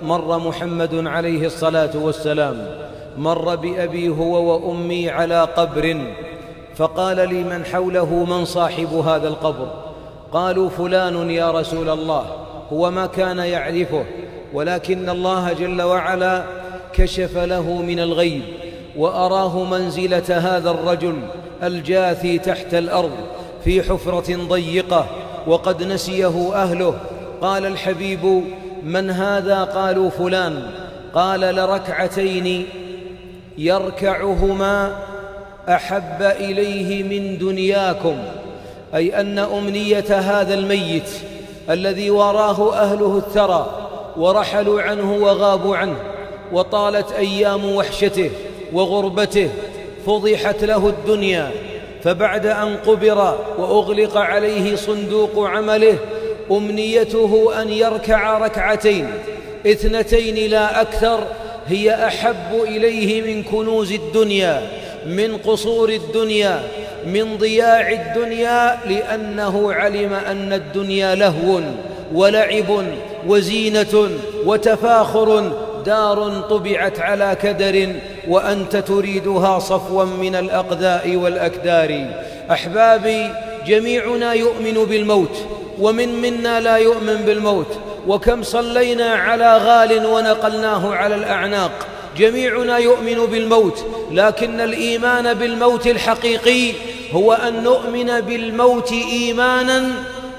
مر محمد عليه الصلاة والسلام، مر بأبي هو وأمي على قبر، فقال لمن حوله: من صاحب هذا القبر؟ قالوا: فلان يا رسول الله. هو ما كان يعرفه، ولكن الله جل وعلا كشف له من الغيب وأراه منزلة هذا الرجل الجاثي تحت الأرض في حفرة ضيقة وقد نسيه أهله. قال الحبيب: من هذا؟ قالوا: فلان. قال: لركعتين يركعهما أحب إليه من دنياكم، أي أن أمنية هذا الميت الذي وراه أهله الثرى ورحلوا عنه وغابوا عنه وطالت أيام وحشته وغربته، فضحت له الدنيا، فبعد أن قبر وأغلق عليه صندوق عمله أمنيته أن يركع ركعتين 2 لا أكثر، هي أحب إليه من كنوز الدنيا، من قصور الدنيا، من ضياع الدنيا، لأنه علم أن الدنيا لهو ولعب وزينة وتفاخر، دار طبعت على كدر، وأنت تريدها صفوا من الأقذاء والأكدار. أحبابي، جميعنا يؤمن بالموت، ومن منا لا يؤمن بالموت، وكم صلينا على غال ونقلناه على الأعناق. جميعنا يؤمن بالموت، لكن الإيمان بالموت الحقيقي هو أن نؤمن بالموت إيمانا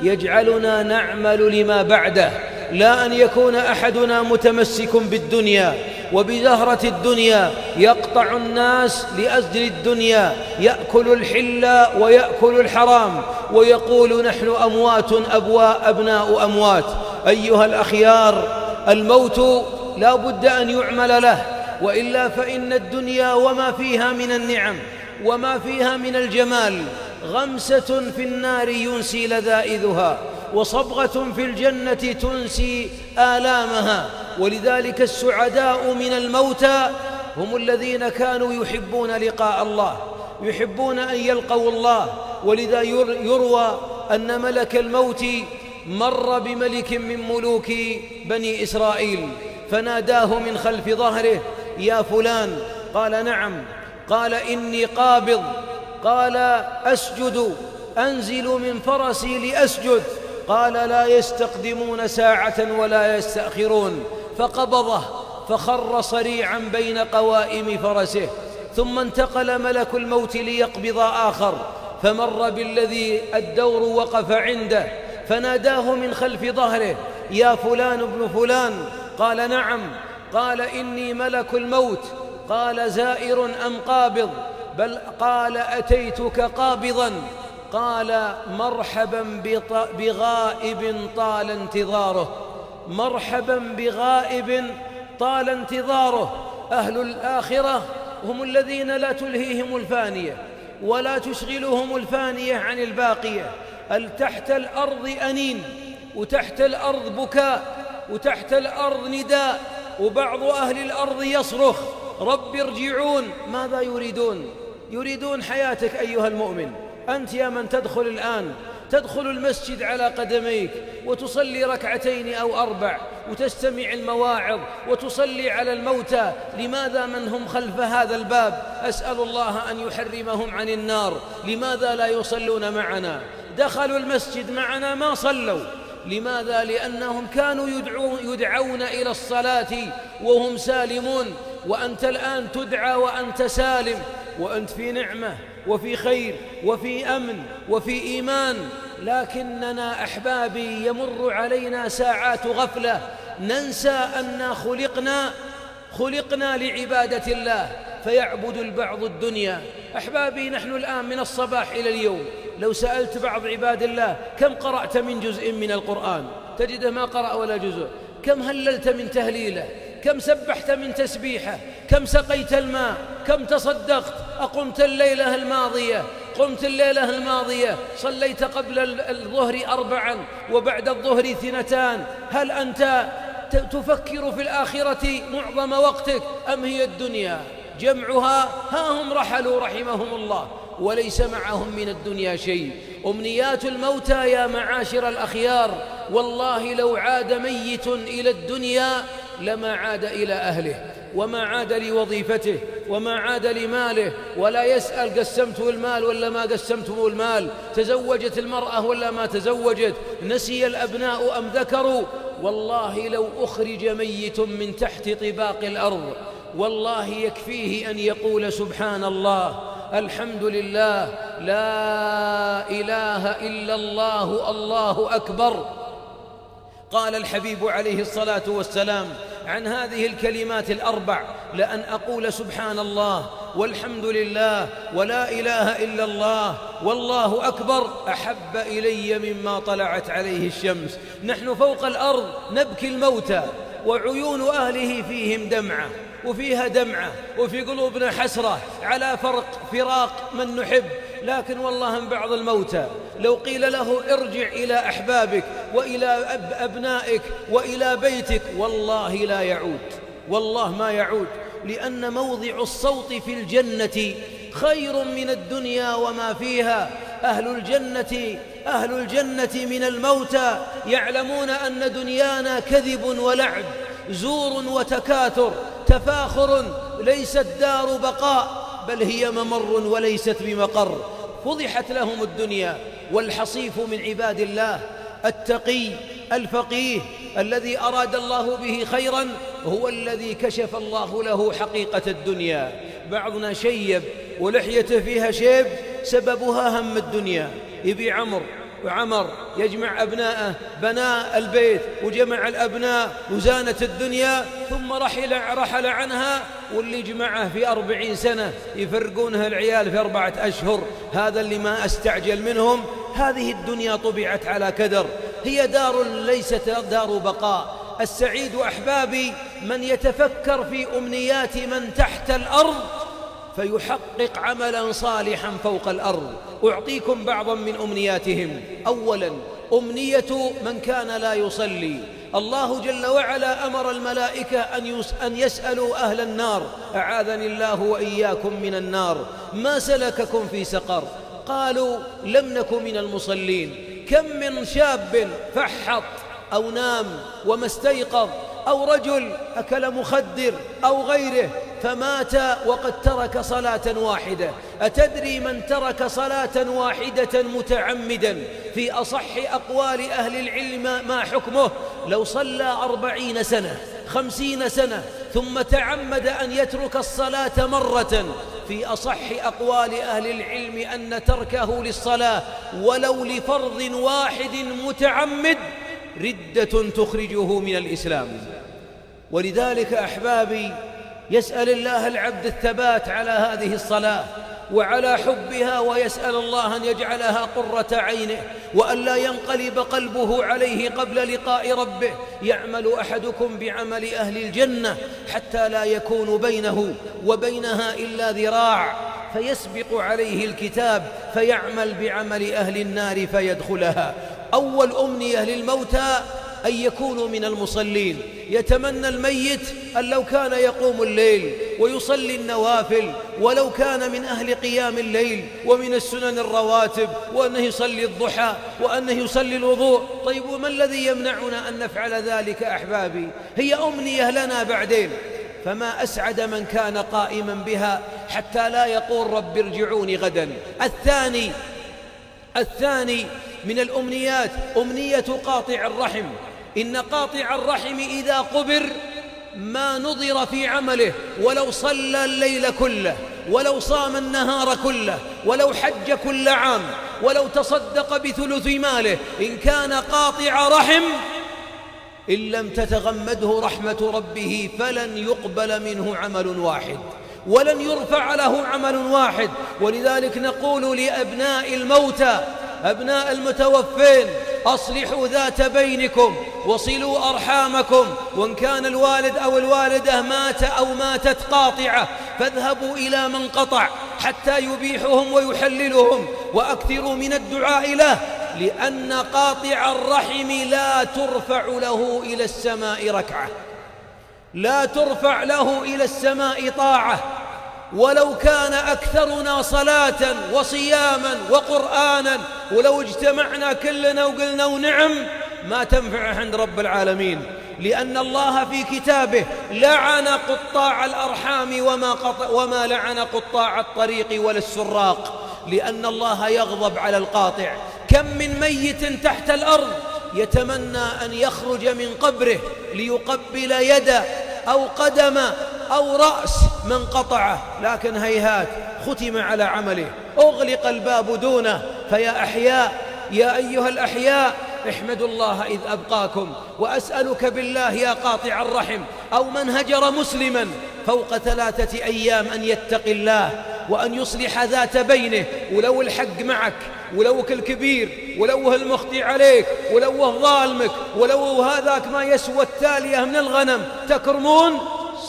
يجعلنا نعمل لما بعده، لا أن يكون أحدنا متمسك بالدنيا وبزهرة الدنيا، يقطع الناس لأجل الدنيا، يأكل الحل ويأكل الحرام، ويقول: نحن أموات أبناء أموات. أيها الأخيار، الموت لا بد أن يعمل له، وإلا فإن الدنيا وما فيها من النعم وما فيها من الجمال غمسة في النار ينسي لذائذها، وصبغة في الجنة تنسي آلامها. ولذلك السعداء من الموتى هم الذين كانوا يحبون لقاء الله، يحبون أن يلقوا الله. ولذا يروى أن ملك الموت مر بملك من ملوك بني إسرائيل فناداه من خلف ظهره: يا فلان. قال: نعم. قال: إني قابض. قال: أسجد. أنزل من فرسي لأسجد. قال: لا يستقدمون ساعة ولا يستأخرون. فقبضه فخر صريعا بين قوائم فرسه، ثم انتقل ملك الموت ليقبض آخر، فمر بالذي الدور وقف عنده فناداه من خلف ظهره: يا فلان ابن فلان. قال: نعم. قال: إني ملك الموت. قال: زائر أم قابض؟ بل قال: أتيتك قابضا. قال: مرحبا بغائب طال انتظاره، مرحبا بغائب طال انتظاره. أهل الآخرة هم الذين لا تلهيهم الفانية ولا تشغلهم الفانية عن الباقية. تحت الأرض أنين، وتحت الأرض بكاء، وتحت الأرض نداء، وبعض أهل الأرض يصرخ: رب ارجعون. ماذا يريدون؟ يريدون حياتك أيها المؤمن. أنت يا من تدخل الآن، تدخل المسجد على قدميك وتصلي 2 أو 4 وتستمع المواعظ وتصلي على الموتى، لماذا من هم خلف هذا الباب؟ أسأل الله أن يحرمهم عن النار. لماذا لا يصلون معنا؟ دخلوا المسجد معنا ما صلوا. لماذا؟ لأنهم كانوا يدعون إلى الصلاة وهم سالمون، وأنت الآن تدعى وأنت سالم، وأنت في نعمة وفي خير وفي أمن وفي إيمان. لكننا أحبابي يمر علينا ساعات غفلة، ننسى أننا خلقنا لعبادة الله، فيعبد البعض الدنيا. أحبابي، نحن الآن من الصباح إلى اليوم لو سألت بعض عباد الله: كم قرأت من جزء من القرآن؟ تجده ما قرأ ولا جزء. كم هللت من تهليله؟ كم سبحت من تسبيحه؟ كم سقيت الماء؟ كم تصدقت؟ أقمت الليلة الماضية؟ قمت الليلة الماضية صليت قبل الظهر 4 وبعد الظهر 2. هل أنت تفكر في الآخرة معظم وقتك، أم هي الدنيا جمعها؟ ها هم رحلوا رحمهم الله وليس معهم من الدنيا شيء. أمنيات الموتى يا معاشر الأخيار، والله لو عاد ميت إلى الدنيا لما عاد إلى أهله وما عاد لوظيفته وما عاد لماله، ولا يسأل قسمت المال ولا ما قسمتم المال، تزوجت المرأة ولا ما تزوجت، نسي الأبناء أم ذكروا. والله لو أخرج ميت من تحت طباق الأرض والله يكفيه أن يقول سبحان الله، الحمد لله، لا إله إلا الله، الله أكبر. قال الحبيب عليه الصلاة والسلام عن هذه الكلمات الأربع: لأن أقول سبحان الله والحمد لله ولا إله إلا الله والله أكبر أحب إلي مما طلعت عليه الشمس. نحن فوق الأرض نبكي الموتى وعيون أهله فيهم دمعة وفيها دمعة، وفي قلوبنا حسرة على فراق من نحب، لكن والله من بعض الموتى لو قيل له ارجع إلى أحبابك وإلى أبنائك وإلى بيتك والله لا يعود، والله ما يعود، لأن موضع الصوت في الجنة خير من الدنيا وما فيها. أهل الجنة من الموتى يعلمون أن دنيانا كذب ولعب، زور وتكاثر، تفاخر، ليست دار بقاء بل هي ممر وليست بمقر. فضحت لهم الدنيا. والحصيف من عباد الله التقي الفقيه الذي أراد الله به خيرا هو الذي كشف الله له حقيقة الدنيا. بعضنا شيب ولحيته فيها شيب سببها هم الدنيا، يبي عمر يجمع أبناءه، بنى البيت وجمع الأبناء وزانت الدنيا، ثم رحل عنها، واللي جمعه في 40 سنة يفرقونها العيال في 4 أشهر. هذا اللي ما أستعجل منهم. هذه الدنيا طبعت على كدر، هي دار ليست دار بقاء. السعيد أحبابي من يتفكر في أمنيات من تحت الأرض فيحقق عملا صالحا فوق الأرض. أعطيكم بعضا من أمنياتهم. أولا أمنية من كان لا يصلي. الله جل وعلا أمر الملائكة أن يسألوا أهل النار: أعاذني الله وإياكم من النار، ما سلككم في سقر؟ قالوا: لم نكن من المصلين. كم من شاب فحط أو نام وما استيقظ، أو رجل أكل مخدر أو غيره فمات وقد ترك صلاة واحدة. أتدري من ترك صلاة واحدة متعمدا في أصح أقوال أهل العلم ما حكمه؟ لو صلى 40 سنة 50 سنة ثم تعمد أن يترك الصلاة مرة، في أصح أقوال أهل العلم أن تركه للصلاة ولو لفرض واحد متعمد ردة تخرجه من الإسلام. ولذلك أحبابي يسأل الله العبد الثبات على هذه الصلاة وعلى حبها، ويسأل الله أن يجعلها قرة عينه وأن لا ينقلب قلبه عليه قبل لقاء ربه. يعمل أحدكم بعمل أهل الجنة حتى لا يكون بينه وبينها إلا ذراع، فيسبق عليه الكتاب فيعمل بعمل أهل النار فيدخلها. أول أمنية للموتى أن يكونوا من المصلين. يتمنى الميت أن لو كان يقوم الليل ويصلي النوافل، ولو كان من أهل قيام الليل ومن السنن الرواتب، وأنه يصلي الضحى وأنه يصلي الوضوء. طيب وما الذي يمنعنا أن نفعل ذلك أحبابي؟ هي أمنية لنا بعدين. فما أسعد من كان قائما بها حتى لا يقول رب ارجعوني غدا. الثاني من الأمنيات أمنية قاطع الرحم. إن قاطع الرحم إذا قبر ما نظر في عمله، ولو صلى الليل كله، ولو صام النهار كله، ولو حج كل عام، ولو تصدق بثلث ماله، إن كان قاطع رحم إن لم تتغمده رحمة ربه فلن يقبل منه عمل واحد ولن يرفع له عمل واحد. ولذلك نقول لأبناء الموتى، أبناء المتوفين: أصلحوا ذات بينكم وصلوا أرحامكم، وإن كان الوالد أو الوالدة مات أو ماتت قاطعة فاذهبوا إلى من قطع حتى يبيحهم ويحللهم، وأكثروا من الدعاء له، لأن قاطع الرحم لا ترفع له إلى السماء ركعة، لا ترفع له إلى السماء طاعة، ولو كان أكثرنا صلاة وصياما وقرآنا، ولو اجتمعنا كلنا وقلنا ونعم ما تنفع عند رب العالمين. لأن الله في كتابه لعن قطاع الأرحام وما لعن قطاع الطريق ولا السراق، لأن الله يغضب على القاطع. كم من ميت تحت الأرض يتمنى أن يخرج من قبره ليقبل يد أو قدم أو رأس من قطعه، لكن هيهات ختم على عمله، أغلق الباب دونه. فيا أحياء، يا أيها الأحياء، احمدوا الله إذ أبقاكم، وأسألك بالله يا قاطع الرحم أو من هجر مسلما فوق 3 أيام أن يتقي الله وأن يصلح ذات بينه، ولو الحق معك، ولو الكبير، ولو المخطي عليك، ولو ظالمك، ولو هذاك ما يسوى التالية من الغنم تكرمون،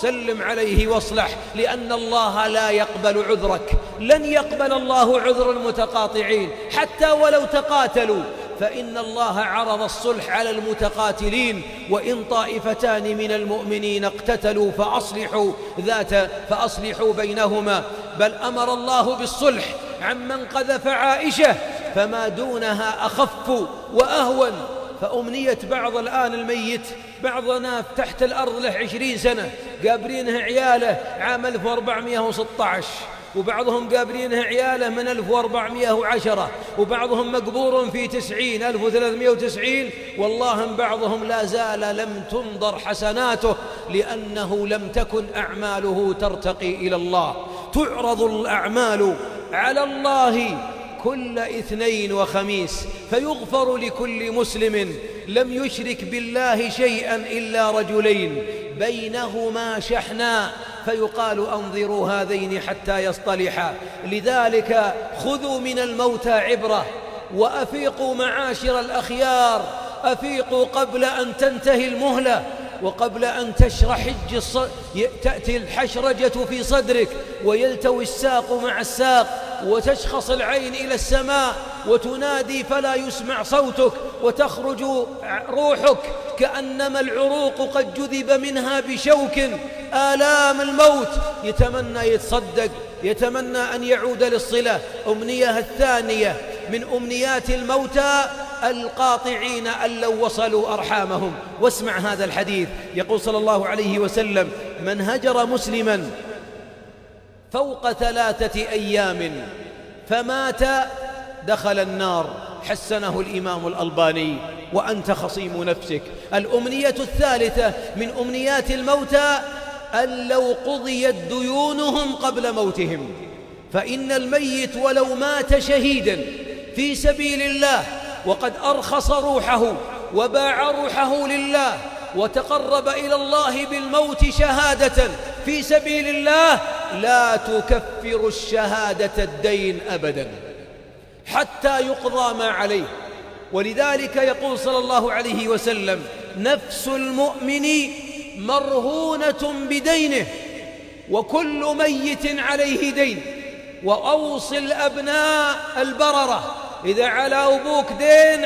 سلم عليه واصلح، لأن الله لا يقبل عذرك. لن يقبل الله عذر المتقاطعين حتى ولو تقاتلوا، فإن الله عرض الصلح على المتقاتلين: وإن طائفتان من المؤمنين اقتتلوا فأصلحوا بينهما. بل أمر الله بالصلح عمن قذف عائشة، فما دونها أخف وأهون. فأمنية بعض الآن الميت، بعضنا تحت الأرض له 20 سنة قابرينه عياله عام 1416، وبعضهم قابرينه عياله من 1410، وبعضهم مقبور في 1390، والله بعضهم لا زال لم تنظر حسناته، لأنه لم تكن أعماله ترتقي إلى الله. تعرض الأعمال على الله كل اثنين وخميس، فيغفر لكل مسلم لم يشرك بالله شيئا إلا رجلين بينهما شحناء، فيقال أنظروا هذين حتى يصطلحا. لذلك خذوا من الموتى عبرة، وأفيقوا معاشر الأخيار، أفيقوا قبل أن تنتهي المهلة، وقبل أن تأتي الحشرجة في صدرك، ويلتوي الساق مع الساق، وتشخص العين إلى السماء، وتنادي فلا يسمع صوتك، وتخرج روحك كأنما العروق قد جذب منها بشوك. آلام الموت، يتمنى يتصدق، يتمنى أن يعود للصلة. أمنية الثانية من أمنيات الموتى القاطعين أن لو وصلوا أرحامهم. واسمع هذا الحديث، يقول صلى الله عليه وسلم: من هجر مسلما فوق 3 أيام فمات دخل النار. حسنه الإمام الألباني، وأنت خصيم نفسك. الأمنية الثالثة من أمنيات الموتى أن لو قضيت ديونهم قبل موتهم، فإن الميت ولو مات شهيدا في سبيل الله وقد أرخص روحه وباع روحه لله وتقرب إلى الله بالموت شهادة في سبيل الله، لا تكفر الشهادة الدين أبدا حتى يقضى ما عليه. ولذلك يقول صلى الله عليه وسلم: نفس المؤمن مرهونة بدينه، وكل ميت عليه دين. وأوصي الأبناء البررة: إذا على أبوك دين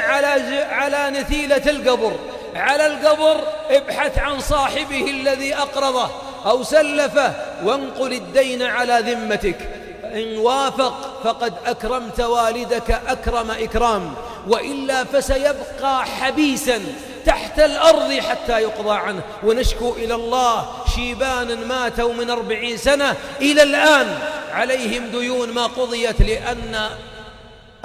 على نثيلة القبر، على القبر ابحث عن صاحبه الذي أقرضه أو سلفه، وانقل الدين على ذمتك. إن وافق فقد أكرمت والدك أكرم إكرام، وإلا فسيبقى حبيسا تحت الأرض حتى يقضى عنه. ونشكو إلى الله شيبان ماتوا من 40 سنة إلى الآن عليهم ديون ما قضيت، لأن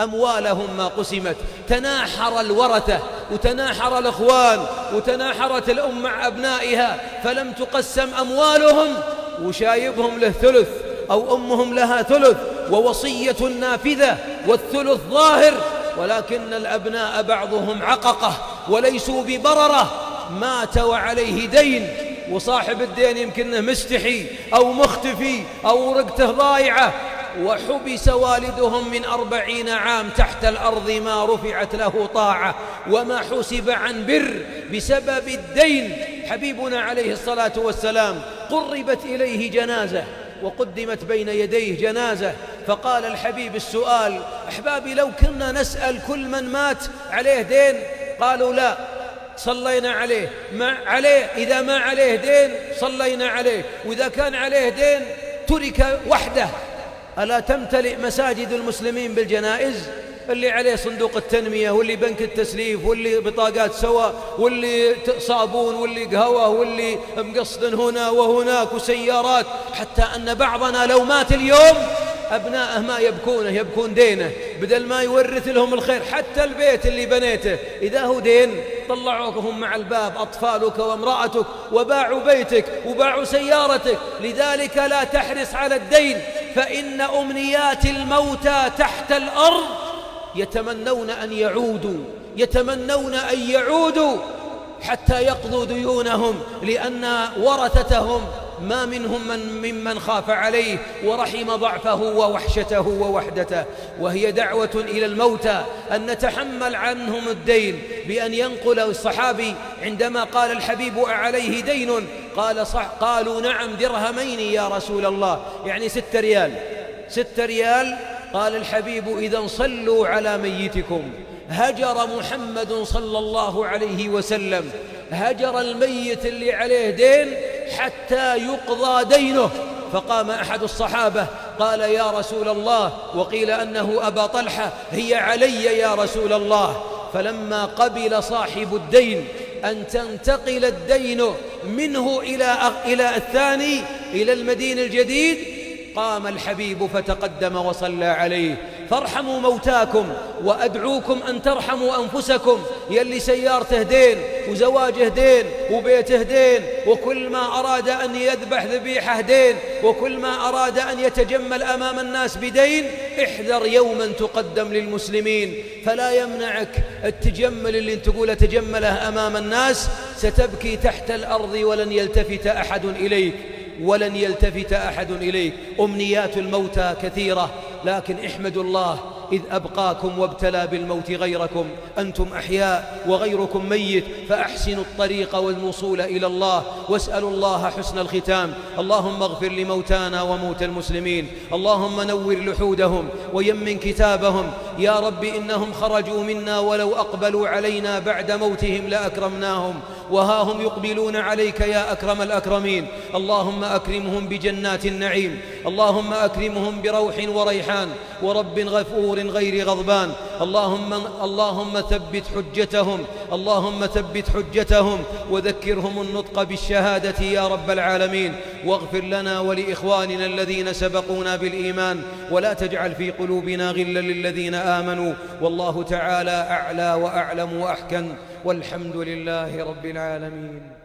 أموالهم ما قسمت. تناحر الورثة وتناحر الأخوان وتناحرت الأم مع أبنائها، فلم تقسم أموالهم، وشايبهم له ثلث أو أمهم لها ثلث، ووصية نافذة والثلث ظاهر، ولكن الأبناء بعضهم عققة وليسوا ببررة، مات وعليه دين، وصاحب الدين يمكنه مستحي أو مختفي أو رقته ضايعة، وحبس والدهم من 40 عام تحت الأرض ما رفعت له طاعة وما حسب عن بر بسبب الدين. حبيبنا عليه الصلاة والسلام قربت إليه جنازة وقدمت بين يديه جنازة، فقال الحبيب السؤال: أحبابي لو كنا نسأل كل من مات عليه دين، قالوا لا، صلينا عليه، إذا ما عليه دين صلينا عليه، وإذا كان عليه دين ترك وحده. ألا تمتلئ مساجد المسلمين بالجنائز؟ اللي عليه صندوق التنمية، واللي بنك التسليف، واللي بطاقات سوا، واللي صابون، واللي قهوة، واللي مقصد هنا وهناك وسيارات، حتى أن بعضنا لو مات اليوم أبناءه ما يبكونه، يبكون دينه بدل ما يورث لهم الخير. حتى البيت اللي بنيته إذا هو دين طلعوكهم مع الباب أطفالك وامرأتك وباعوا بيتك وباعوا سيارتك. لذلك لا تحرص على الدين، فإن أمنيات الموتى تحت الأرض يتمنون أن يعودوا، يتمنون أن يعودوا حتى يقضوا ديونهم، لأن ورثتهم ما منهم ممن خاف عليه ورحم ضعفه ووحشته ووحدته. وهي دعوة إلى الموتى أن نتحمل عنهم الدين، بأن ينقل الصحابي عندما قال الحبيب أعليه دين؟ قالوا نعم 2 درهمين يا رسول الله، يعني 6 ريال. 6 ريال. قال الحبيب إذا صلوا على ميتكم. هجر محمد صلى الله عليه وسلم، هجر الميت اللي عليه دين حتى يقضى دينه. فقام أحد الصحابة قال يا رسول الله، وقيل أنه أبا طلحة، هي علي يا رسول الله. فلما قبل صاحب الدين أن تنتقل الدين منه إلى الثاني، إلى المدين الجديد، قام الحبيب فتقدم وصلى عليه. فارحموا موتاكم، وأدعوكم أن ترحموا أنفسكم. يلي سيارته دين وزواجه دين وبيته دين، وكل ما أراد أن يذبح ذبيحه دين، وكل ما أراد أن يتجمل أمام الناس بدين، احذر يوما تقدم للمسلمين فلا يمنعك التجمل اللي تقول تجمله أمام الناس. ستبكي تحت الأرض ولن يلتفت أحد إليك، ولن يلتفت أحد إليك. أمنيات الموتى كثيرة، لكن احمدوا الله إذ أبقاكم وابتلى بالموت غيركم، أنتم أحياء وغيركم ميت، فأحسنوا الطريق والوصول إلى الله، واسألوا الله حسن الختام. اللهم اغفر لموتانا وموتى المسلمين، اللهم نور لحودهم ويمن كتابهم. يا رب إنهم خرجوا منا ولو أقبلوا علينا بعد موتهم لأكرمناهم، وها هم يقبلون عليك يا أكرم الأكرمين. اللهم أكرمهم بجنات النعيم، اللهم أكرمهم بروح وريحان ورب غفور غير غضبان. اللهم ثبت حجتهم، اللهم ثبت حجتهم، وذكرهم النطق بالشهادة يا رب العالمين. واغفر لنا ولإخواننا الذين سبقونا بالإيمان، ولا تجعل في قلوبنا غلا للذين آمنوا. والله تعالى أعلى وأعلم وأحكم، والحمد لله رب العالمين.